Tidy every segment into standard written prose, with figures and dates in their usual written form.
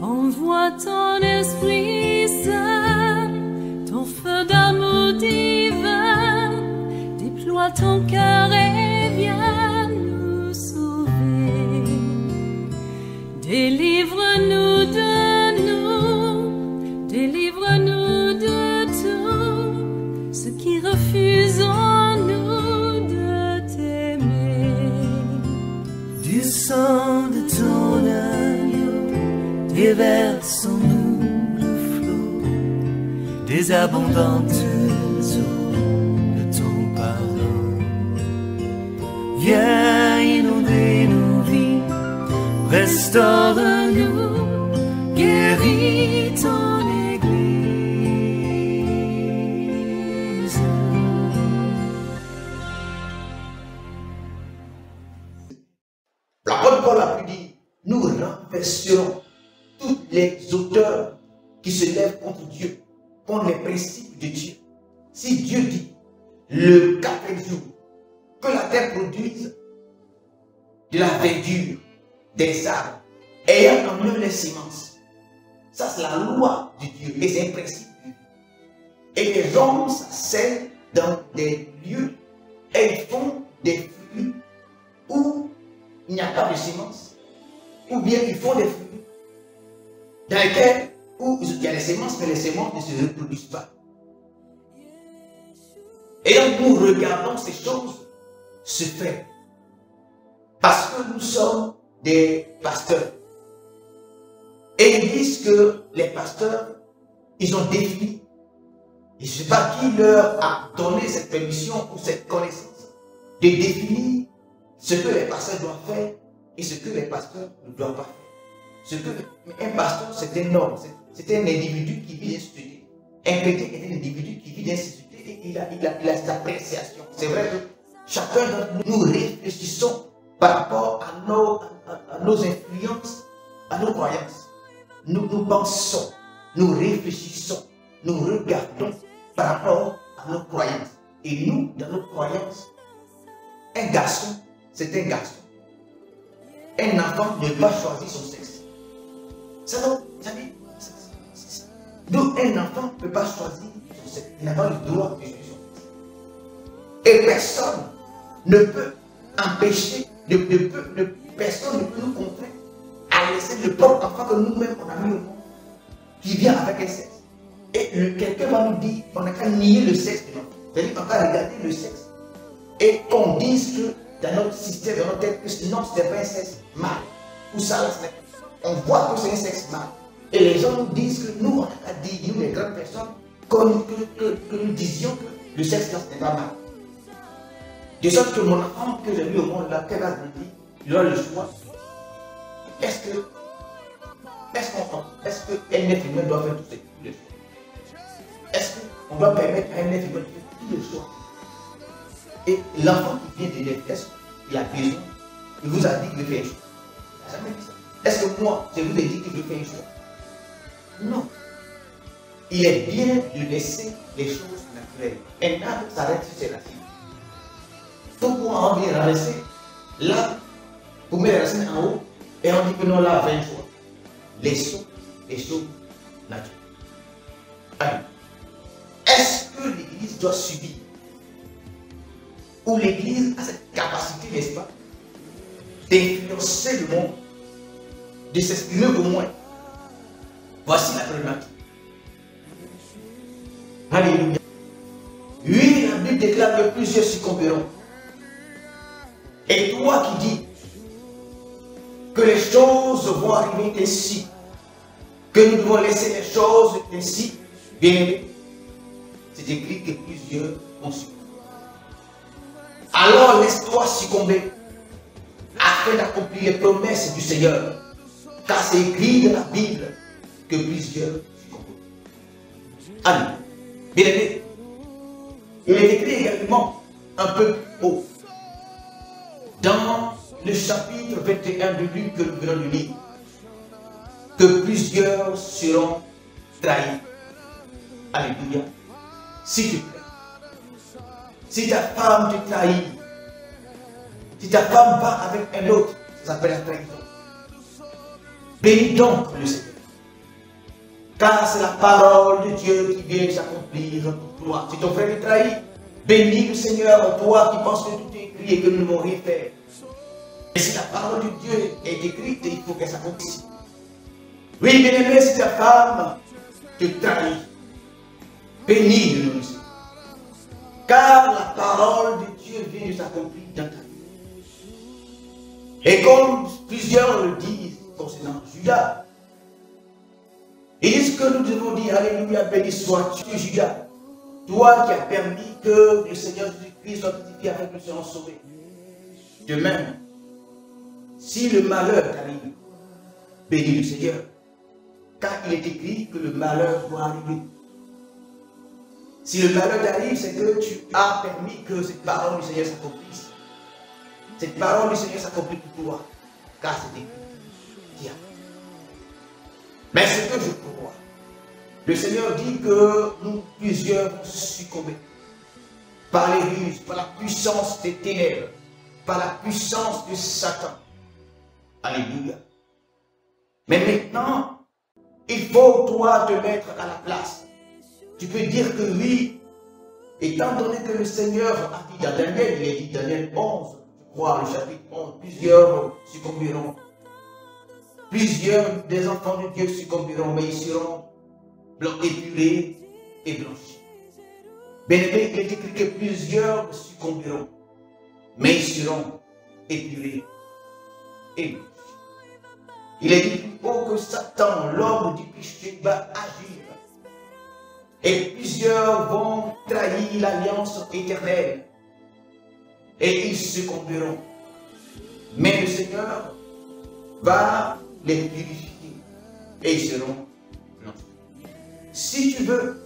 Envoie ton Esprit Saint, ton feu d'amour divin, déploie ton cœur et viens nous sauver. Délivre-nous délivre-nous de tout ce qui refuse en nous de t'aimer. Du sang de ton agneau, déversons-nous le flot des abondantes eaux de ton pardon. Viens inonder nos vies, restaure-nous, guéris ton Église. L'apôtre Paul a pu dire, nous renverserons tous les auteurs qui se lèvent contre Dieu, contre les principes de Dieu. Si Dieu dit, le quatrième jour, que la terre produise de la verdure, des arbres, ayant en eux les semences, ça c'est la loi de Dieu et c'est un principe de Dieu. Et les hommes s'asseyent dans des lieux et ils font des fruits où il n'y a pas de semences, ou bien ils font des fruits dans lesquels où il y a des semences, mais les semences ne se reproduisent pas. Et donc nous regardons ces choses se faire parce que nous sommes des pasteurs. Et ils disent que les pasteurs, ils ont défini. Et je ne sais pas qui leur a donné cette permission ou cette connaissance de définir ce que les pasteurs doivent faire et ce que les pasteurs ne doivent pas faire. Un pasteur, c'est un homme, c'est un individu qui vit dans une société. Un chrétien est un individu qui vit dans une société et il a cette appréciation. C'est vrai que chacun d'entre nous réfléchissons par rapport à nos influences, à nos croyances. Nous pensons, nous réfléchissons, nous regardons par rapport à nos croyances. Et nous, dans nos croyances, un garçon, c'est un garçon. Un enfant ne peut pas choisir son sexe. Donc, un enfant ne peut pas choisir son sexe. Il n'a pas le droit de choisir son sexe. Et personne ne peut empêcher, personne ne peut nous contraindre à laisser le propre enfant que nous-mêmes on a mis au monde, qui vient avec un sexe. Et quelqu'un va nous dire qu'on n'a qu'à nier le sexe de l'enfant. C'est-à-dire qu'on va regarder le sexe. Et qu'on dise que dans notre système, dans notre tête, que non, ce n'est pas un sexe mâle. Ou ça, on voit que c'est un sexe mâle. Et les gens nous disent que nous, on a qu'à dire, nous les grandes personnes, que nous disions que le sexe là, ce n'est pas mal. De sorte que mon enfant que j'ai mis au monde là, qu'elle va grandir, il aura le choix. Est-ce qu'un être humain doit faire tous les choix? Est-ce qu'on doit permettre à un être humain de faire tous les choix? Et l'enfant qui vient de naître, est-ce qu'il a besoin? Il vous a dit qu'il veut faire un choix. Il n'a jamais dit ça. Est-ce que moi, je vous ai dit qu'il veut faire un choix? Non. Il est bien de laisser les choses naturelles. Un arbre s'arrête sur ses racines. Pourquoi on vient ramasser là, pour mettre les racines en haut, et on dit que non, là, 20 fois. Laissons les choses naturelles. Alors, est-ce que l'Église doit subir? Ou l'Église a cette capacité, n'est-ce pas, d'influencer le monde, de s'exprimer au moins? Voici la problématique. Alléluia. Oui, la Bible déclare que plusieurs succomberont. Et toi qui dis que les choses vont arriver ainsi, que nous devons laisser les choses ainsi, bien aimé, c'est écrit que plusieurs vont succomber. Alors laisse-toi succomber afin d'accomplir les promesses du Seigneur, car c'est écrit dans la Bible que plusieurs succomberont. Allez, bien aimé, il est écrit également un peu plus haut dans le chapitre 21 de Luc que nous venons de lire, que plusieurs seront trahis. Alléluia. S'il te plaît, si ta femme te trahit, si ta femme va avec un autre, ça s'appelle la trahison. Bénis donc le Seigneur. car c'est la parole de Dieu qui vient s'accomplir pour toi. Si ton frère est trahi, bénis le Seigneur, toi qui penses que tout est écrit et que nous ne pouvons rien faire. Et si la parole de Dieu est écrite, il faut qu'elle s'accomplisse. Oui, bien-aimé, si ta femme te trahit, bénis le nom du Seigneur. Car la parole de Dieu vient de s'accomplir dans ta vie. Et comme plusieurs le disent concernant Judas, ils disent que nous devons dire, alléluia, béni sois-tu, Judas, toi qui as permis que le Seigneur Jésus-Christ soit crucifié afin que nous soyons sauvés. De même, si le malheur t'arrive, bénis le Seigneur, car il est écrit que le malheur doit arriver. Si le malheur t'arrive, c'est que tu as permis que cette parole du Seigneur s'accomplisse. Cette parole du Seigneur s'accomplit pour toi, car c'est écrit. Mais ce que je crois, le Seigneur dit que nous plusieurs vont succomber par les ruses, par la puissance des ténèbres, par la puissance de Satan. Alléluia. Mais maintenant, il faut toi te mettre à la place. Tu peux dire que oui, étant donné que le Seigneur a dit dans Daniel, il a dit Daniel 11, je crois, le chapitre 11, plusieurs succomberont. Plusieurs des enfants de Dieu succomberont, mais ils seront épurés et blanchis. Bien-aimé, il est écrit que plusieurs succomberont, mais ils seront épurés et blanchis. Il est dit plus haut que Satan, l'homme du péché, va agir. Et plusieurs vont trahir l'alliance éternelle. Et ils succomberont. Mais le Seigneur va les purifier. Et ils seront blanchis. Si tu veux,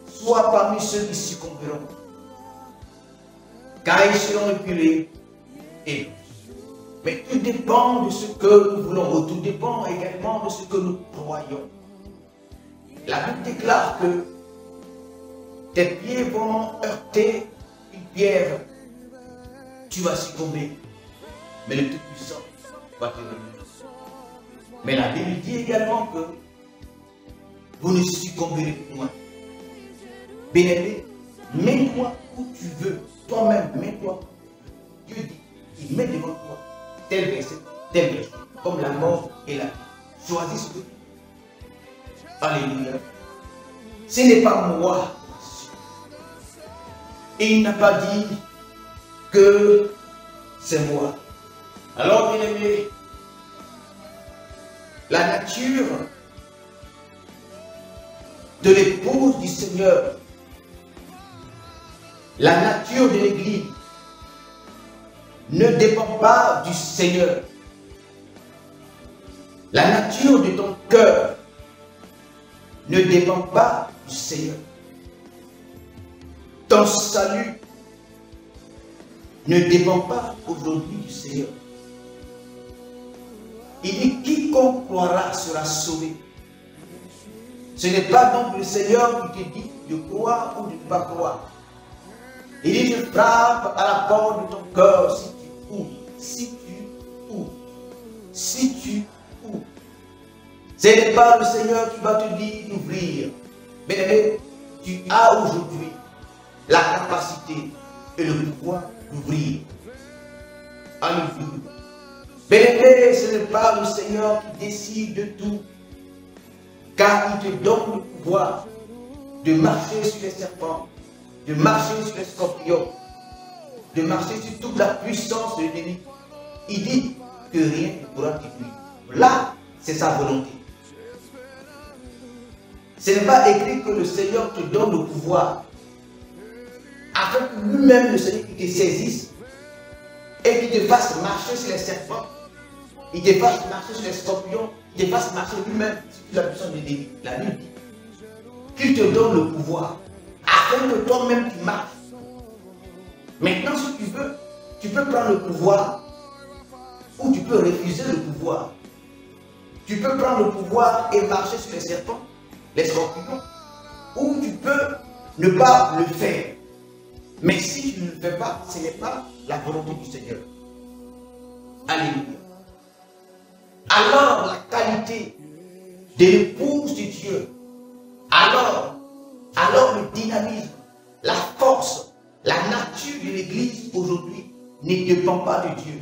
sois parmi ceux qui succomberont. Car ils seront épurés et blanchis. Mais tout dépend de ce que nous voulons. Tout dépend également de ce que nous croyons. La Bible déclare que tes pieds vont heurter une pierre. Tu vas succomber. Mais le Tout-Puissant va te remettre. Mais la Bible dit également que vous ne succomberez point. Bien-aimé, mets-toi où tu veux. Toi-même, mets-toi. Dieu dit, il met devant toi tel verset, comme la mort et la vie. Choisis ce que tu veux. Alléluia. Ce n'est pas moi. Et il n'a pas dit que c'est moi. Alors, bien aimé, la nature de l'épouse du Seigneur, la nature de l'Église ne dépend pas du Seigneur. La nature de ton cœur ne dépend pas du Seigneur. Ton salut ne dépend pas aujourd'hui du Seigneur. Il dit quiconque croira sera sauvé. Ce n'est pas donc le Seigneur qui te dit de croire ou de ne pas croire. Il dit je frappe à la porte de ton cœur si tu ouvres. Si tu ouvres. Si tu ouvres. Ce n'est pas le Seigneur qui va te dire d'ouvrir. Mais tu as aujourd'hui la capacité et le pouvoir d'ouvrir. Alléluia. Bien-aimé, ce n'est pas le Seigneur qui décide de tout, car il te donne le pouvoir de marcher sur les serpents, de marcher sur les scorpions, de marcher sur toute la puissance de l'ennemi. Il dit que rien ne pourra t'éblouir. Là, c'est sa volonté. Ce n'est pas écrit que le Seigneur te donne le pouvoir afin que lui-même, le Seigneur, il te saisisse et qu'il te fasse marcher sur les serpents, il te fasse marcher sur les scorpions, il te fasse marcher lui-même sur la puissance de l'ennemi. La Bible dit qu'il te donne le pouvoir afin que toi-même tu marches. Maintenant, si tu veux, tu peux prendre le pouvoir ou tu peux refuser le pouvoir. Tu peux prendre le pouvoir et marcher sur les serpents, les scorpions, ou tu peux ne pas le faire. Mais si tu ne le fais pas, ce n'est pas la volonté du Seigneur. Alléluia. Alors la qualité de l'épouse de Dieu alors le dynamisme, la force, la nature de l'Église aujourd'hui ne dépend pas de Dieu.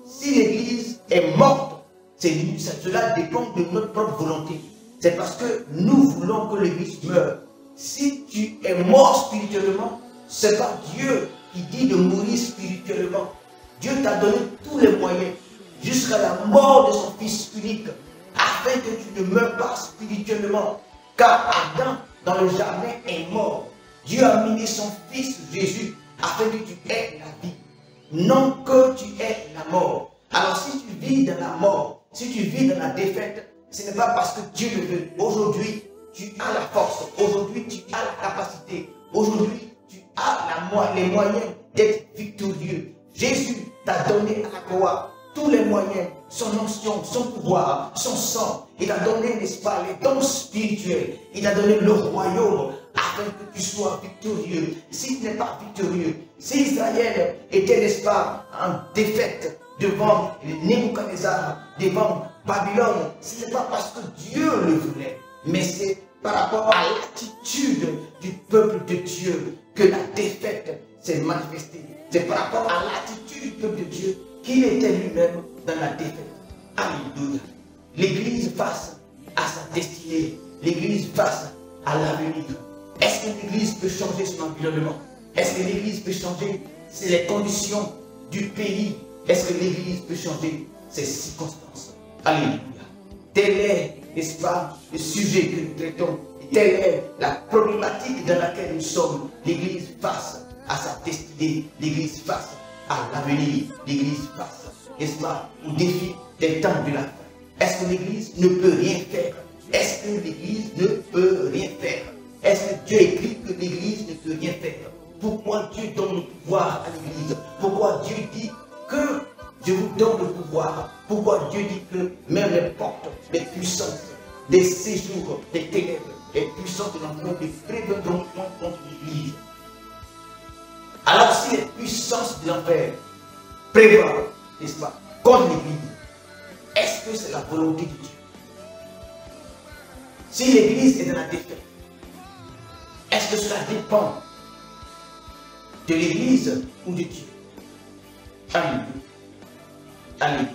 Si l'Église est morte, cela dépend de notre propre volonté. C'est parce que nous voulons que l'Église meure. Si tu es mort spirituellement, ce n'est pas Dieu qui dit de mourir spirituellement. Dieu t'a donné tous les moyens jusqu'à la mort de son Fils unique, afin que tu ne meurs pas spirituellement. Car Adam, dans le jardin, est mort. Dieu a mis son Fils Jésus, afin que tu aies la vie, non que tu aies la mort. Alors si tu vis dans la mort, si tu vis dans la défaite, ce n'est pas parce que Dieu le veut. Aujourd'hui, tu as la force. Aujourd'hui, tu as la capacité. Aujourd'hui, tu as les moyens d'être victorieux. Jésus t'a donné à la croix tous les moyens, son onction, son pouvoir, son sang. Il t'a donné, n'est-ce pas, les dons spirituels. Il t'a donné le royaume afin que tu sois victorieux. Si tu n'es pas victorieux, si Israël était, n'est-ce pas, en défaite devant Nebuchadnezzar, devant Babylone, ce n'est pas parce que Dieu le voulait, mais c'est par rapport à l'attitude du peuple de Dieu que la défaite s'est manifestée. C'est par rapport à l'attitude du peuple de Dieu qu'il était lui-même dans la défaite. Alléluia. L'Église face à sa destinée, l'Église face à l'avenir. Est-ce que l'Église peut changer son environnement? Est-ce que l'Église peut changer les conditions du pays? Est-ce que l'Église peut changer ses circonstances? Alléluia. Tel est, n'est-ce pas, le sujet que nous traitons. Telle est la problématique dans laquelle nous sommes. L'Église face à sa destinée. L'Église face à l'avenir. L'Église face, n'est-ce pas, au défi des temps de la fin. Est-ce que l'Église ne peut rien faire? Est-ce que l'Église ne peut rien faire? Est-ce que Dieu écrit que l'Église ne peut rien faire? Pourquoi Dieu donne le pouvoir à l'Église? Pourquoi Dieu dit que je vous donne le pouvoir? Pourquoi Dieu dit que même les portes, les puissances, des séjours, des ténèbres, les puissances de l'enfer ne prévaudront pas contre l'Église? Alors si les puissances de l'enfer prévalent, n'est-ce pas, contre l'Église, est-ce que c'est la volonté de Dieu? Si l'Église est dans la défaite, est-ce que cela dépend de l'Église ou de Dieu? Alléluia. Alléluia.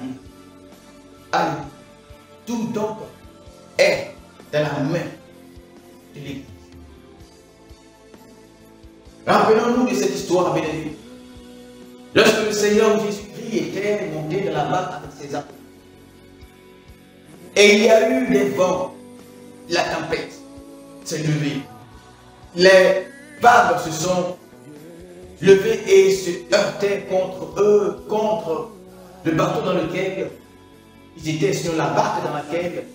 Alléluia. Tout donc est dans la main de l'Église. Rappelons-nous de cette histoire, bien aimés. Lorsque le Seigneur Jésus-Christ était monté dans la barque avec ses apôtres, et il y a eu des vents, la tempête s'est levée. Les vagues se sont levées et se heurtaient contre eux, contre le bateau dans lequel ils étaient, sur la barque dans laquelle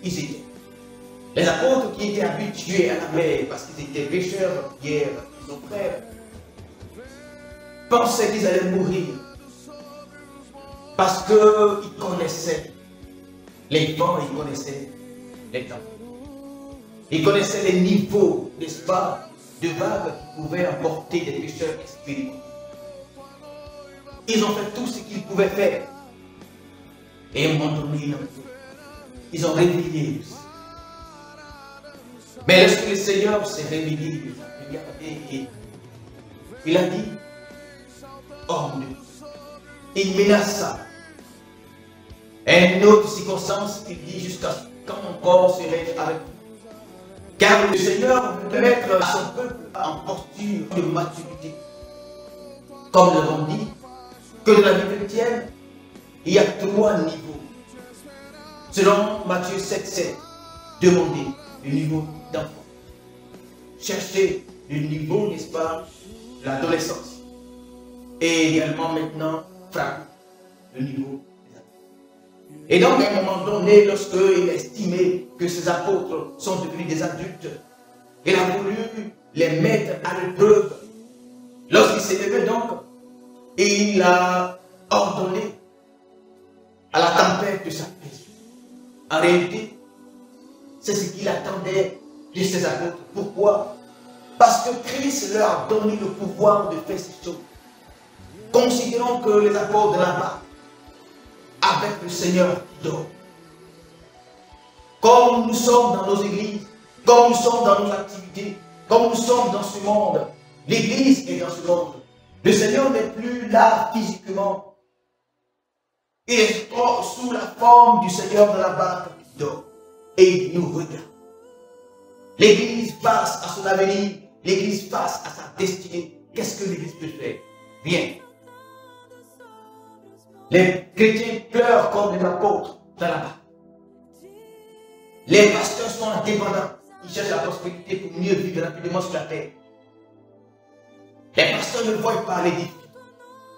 ils étaient. Les apôtres qui étaient habitués à la mer parce qu'ils étaient pêcheurs hier, nos frères, pensaient qu'ils allaient mourir parce qu'ils connaissaient les vents, ils connaissaient les temps. Ils connaissaient les niveaux, n'est-ce pas, de vagues qui pouvaient emporter des pêcheurs spirituels. Ils ont fait tout ce qu'ils pouvaient faire. Et à un moment donné, ils ont réveillé. Mais lorsque le Seigneur s'est réveillé, il a dit, hors de nous. Il menaça. Et une autre circonstance, il dit, jusqu'à quand mon corps serait avec vous. Car le Seigneur veut mettre son peuple en posture de maturité. Comme nous l'avons dit, que dans la vie chrétienne, il y a 3 niveaux. Selon Matthieu 7,7, demandez le niveau d'enfant. Cherchez le niveau, n'est-ce pas, de l'adolescence. Et également maintenant, frappez le niveau des adultes. Et donc, à un moment donné, lorsqu'il a estimé que ses apôtres sont devenus des adultes, il a voulu les mettre à l'épreuve. Lorsqu'il s'est levé donc, il a ordonné à la tempête de s'apaiser. En réalité, c'est ce qu'il attendait de ses apôtres. Pourquoi? Parce que Christ leur a donné le pouvoir de faire ces choses. Considérons que les apôtres de là-bas, avec le Seigneur qui dort. Comme nous sommes dans nos églises, comme nous sommes dans nos activités, comme nous sommes dans ce monde. L'Église est dans ce monde. Le Seigneur n'est plus là physiquement. Il est sous la forme du Seigneur dans la barque d'or. Et il nous regarde. L'Église face à son avenir. L'Église face à sa destinée. Qu'est-ce que l'Église peut faire? Rien. Les chrétiens pleurent comme des apôtres dans la barque. Les pasteurs sont indépendants. Ils cherchent la prospérité pour mieux vivre rapidement sur la terre. Les pasteurs ne voient pas les défis.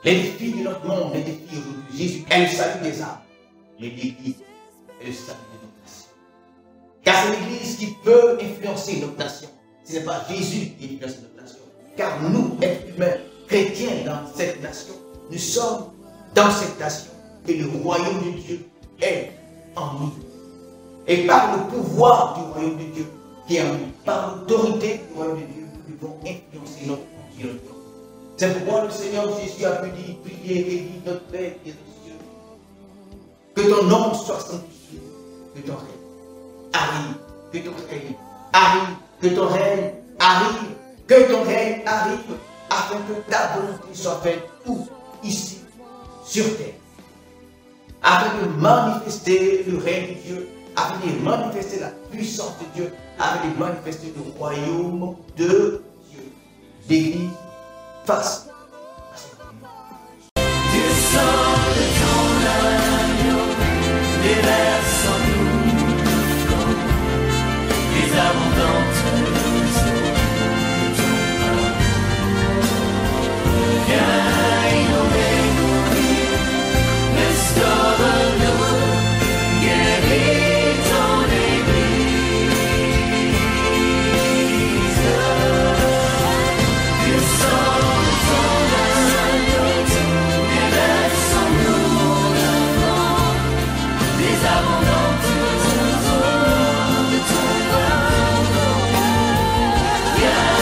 Les défis de notre monde, les défis aujourd'hui. Jésus est le salut des âmes. Mais l'Église est le salut de notre nation. Car c'est l'Église qui peut influencer notre nation. Ce n'est pas Jésus qui influence notre nation. Car nous, êtres humains, chrétiens dans cette nation, nous sommes dans cette nation. Et le royaume de Dieu est en nous. Et par le pouvoir du royaume de Dieu qui est en nous, par l'autorité du royaume de Dieu, nous pouvons influencer notre vie. C'est pourquoi le Seigneur Jésus a pu dire, prier et dire, notre Père qui est aux cieux, que ton nom soit sanctifié, que ton règne arrive, que ton règne arrive, que ton règne arrive, que ton règne arrive, afin que ta volonté soit faite où? Ici, sur terre, afin de manifester le règne de Dieu, afin de manifester la puissance de Dieu, afin de manifester le royaume de Dieu. L'Église face à son avenir. Du sang de ton agneau, déverse en nous le flot, les abondantes eaux de ton amour. Viens inonder nos vies, restaure-nous, guéris ton Église. Du sang de ton agneau, déverse en nous le flot, les abondantes eaux de ton amour. Viens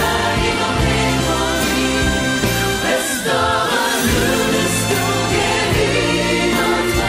inonder nos vies, restaure-nous, guéris notre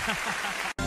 Ha ha ha ha.